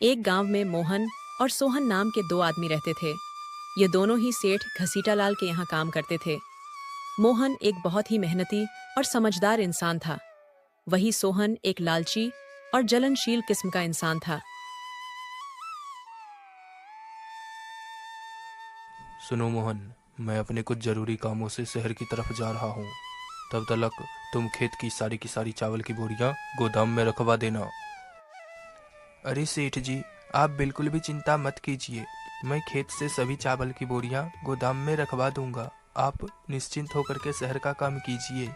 एक गांव में मोहन और सोहन नाम के दो आदमी रहते थे। ये दोनों ही सेठ घसीटालाल के यहाँ काम करते थे। मोहन एक बहुत ही मेहनती और समझदार इंसान था। वही सोहन एक लालची और जलनशील किस्म का इंसान था। सुनो मोहन, मैं अपने कुछ जरूरी कामों से शहर की तरफ जा रहा हूँ। तब तक तुम खेत की सारी चावल की बोरियां गोदाम में रखवा देना। अरे सेठ जी, आप बिल्कुल भी चिंता मत कीजिए। मैं खेत से सभी चावल की बोरियां गोदाम में रखवा दूंगा। आप निश्चिंत होकर के शहर का काम कीजिए।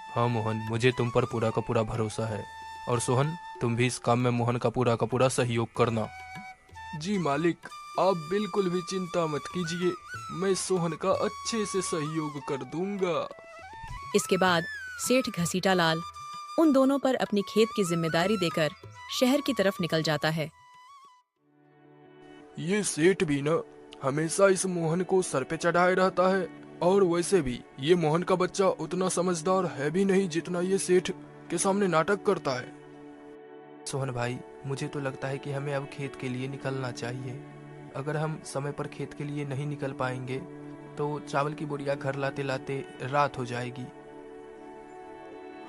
हाँ मोहन, मुझे तुम पर पूरा का पूरा भरोसा है। और सोहन, तुम भी इस काम में मोहन का पूरा सहयोग करना। जी मालिक, आप बिल्कुल भी चिंता मत कीजिए। मैं सोहन का अच्छे से सहयोग कर दूंगा। इसके बाद सेठ घसीटालाल उन दोनों पर अपनी खेत की जिम्मेदारी देकर शहर की तरफ निकल जाता है। ये सेठ भी ना हमेशा इस मोहन को सर पे चढ़ाए रहता है। और वैसे भी ये मोहन का बच्चा उतना समझदार है भी नहीं जितना ये सेठ के सामने नाटक करता है। सोहन भाई, मुझे तो लगता है कि हमें अब खेत के लिए निकलना चाहिए। अगर हम समय पर खेत के लिए नहीं निकल पाएंगे तो चावल की बोरियां घर लाते लाते रात हो जाएगी।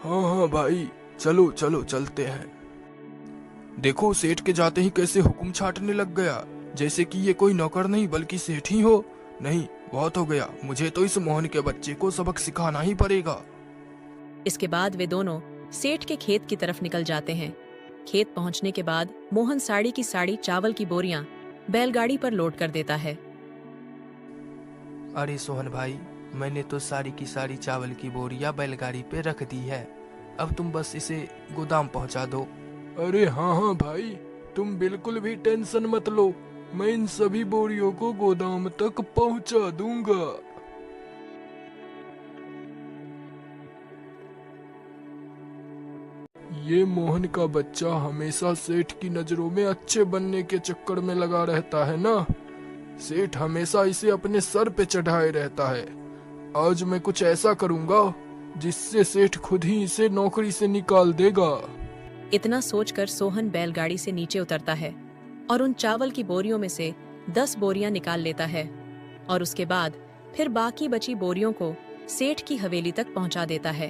हाँ हाँ भाई, चलो चलो चलते हैं। देखो सेठ के जाते ही कैसे हुक्म छाटने लग गया, जैसे कि ये कोई नौकर नहीं बल्कि सेठ ही हो। नहीं, बहुत हो गया। मुझे तो इस मोहन के बच्चे को सबक सिखाना ही पड़ेगा। इसके बाद वे दोनों सेठ के खेत की तरफ निकल जाते हैं। खेत पहुंचने के बाद मोहन साड़ी की साड़ी चावल की बोरियां बैलगाड़ी पर लोड कर देता है। अरे सोहन भाई, मैंने तो सारी की सारी चावल की बोरियां बैलगाड़ी पे रख दी है। अब तुम बस इसे गोदाम पहुंचा दो। अरे हाँ हाँ भाई, तुम बिल्कुल भी टेंशन मत लो। मैं इन सभी बोरियों को गोदाम तक पहुंचा दूंगा। ये मोहन का बच्चा हमेशा सेठ की नजरों में अच्छे बनने के चक्कर में लगा रहता है ना। सेठ हमेशा इसे अपने सर पे चढ़ाए रहता है। आज मैं कुछ ऐसा करूंगा जिससे सेठ खुद ही इसे नौकरी से निकाल देगा। इतना सोचकर सोहन बैलगाड़ी से नीचे उतरता है और उन चावल की बोरियों में से 10 बोरियां निकाल लेता है और उसके बाद फिर बाकी बची बोरियों को सेठ की हवेली तक पहुंचा देता है।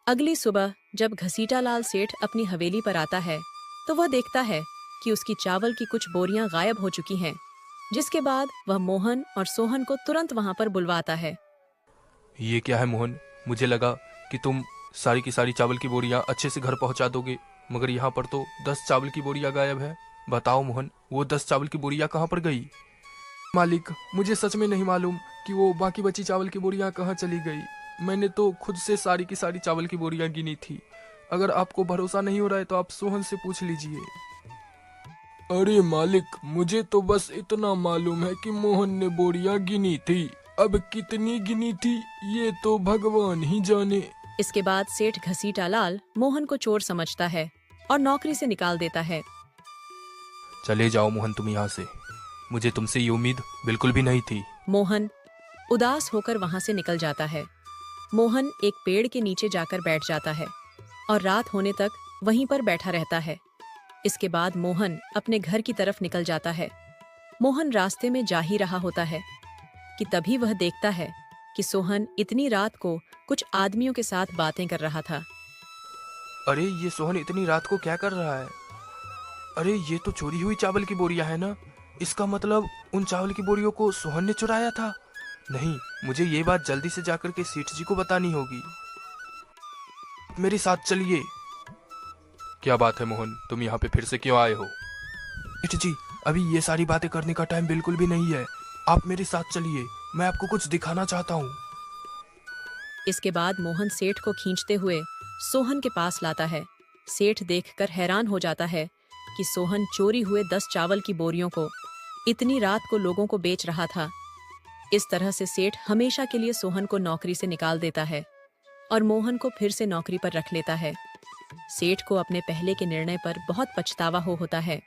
अगली सुबह जब घसीटालाल सेठ अपनी हवेली पर आता है तो वह देखता है कि उसकी चावल की कुछ बोरियां गायब हो चुकी हैं, जिसके बाद वह मोहन और सोहन को तुरंत वहां पर बुलवाता है। ये क्या है मोहन? मुझे लगा कि तुम सारी की सारी चावल की बोरियां अच्छे से घर पहुंचा दोगे, मगर यहाँ पर तो 10 चावल की बोरियां गायब है। बताओ मोहन, वो 10 चावल की बोरियां कहाँ पर गई? मालिक, मुझे सच में नहीं मालूम कि वो बाकी बची चावल की बोरियां कहाँ चली गई। मैंने तो खुद से सारी की सारी चावल की बोरियां गिनी थी। अगर आपको भरोसा नहीं हो रहा है तो आप सोहन से पूछ लीजिए। अरे मालिक, मुझे तो बस इतना मालूम है कि मोहन ने बोरियां गिनी थी। अब कितनी गिनी थी ये तो भगवान ही जाने। इसके बाद सेठ घसीटालाल मोहन को चोर समझता है और नौकरी से निकाल देता है। चले जाओ मोहन तुम यहाँ से। मुझे तुमसे ये उम्मीद बिल्कुल भी नहीं थी। मोहन उदास होकर वहां से निकल जाता है। मोहन एक पेड़ के नीचे जाकर बैठ जाता है और रात होने तक वहीं पर बैठा रहता है। इसके बाद मोहन अपने घर की तरफ निकल जाता है। मोहन रास्ते में जा ही रहा होता है कि तभी वह देखता है कि सोहन इतनी रात को कुछ आदमियों के साथ बातें कर रहा था। अरे ये सोहन इतनी रात को क्या कर रहा है? अरे ये तो चोरी हुई चावल की बोरियां है ना। इसका मतलब उन चावल की बोरियों को सोहन ने चुराया था। नहीं, मुझे ये बात जल्दी से जाकर के सेठ जी को बतानी होगी। मेरे साथ चलिए। क्या बात है मोहन, तुम यहाँ पे फिर से क्यों आए हो? सेठ जी, अभी ये सारी बातें करने का टाइम बिल्कुल भी नहीं है। आप मेरे साथ चलिए, मैं आपको कुछ दिखाना चाहता हूँ। इसके बाद मोहन सेठ को खींचते हुए सोहन के पास लाता है। सेठ देखकर हैरान हो जाता है कि सोहन चोरी हुए 10 चावल की बोरियों को इतनी रात को लोगों को बेच रहा था। इस तरह से सेठ हमेशा के लिए सोहन को नौकरी से निकाल देता है और मोहन को फिर से नौकरी पर रख लेता है। सेठ को अपने पहले के निर्णय पर बहुत पछतावा होता है।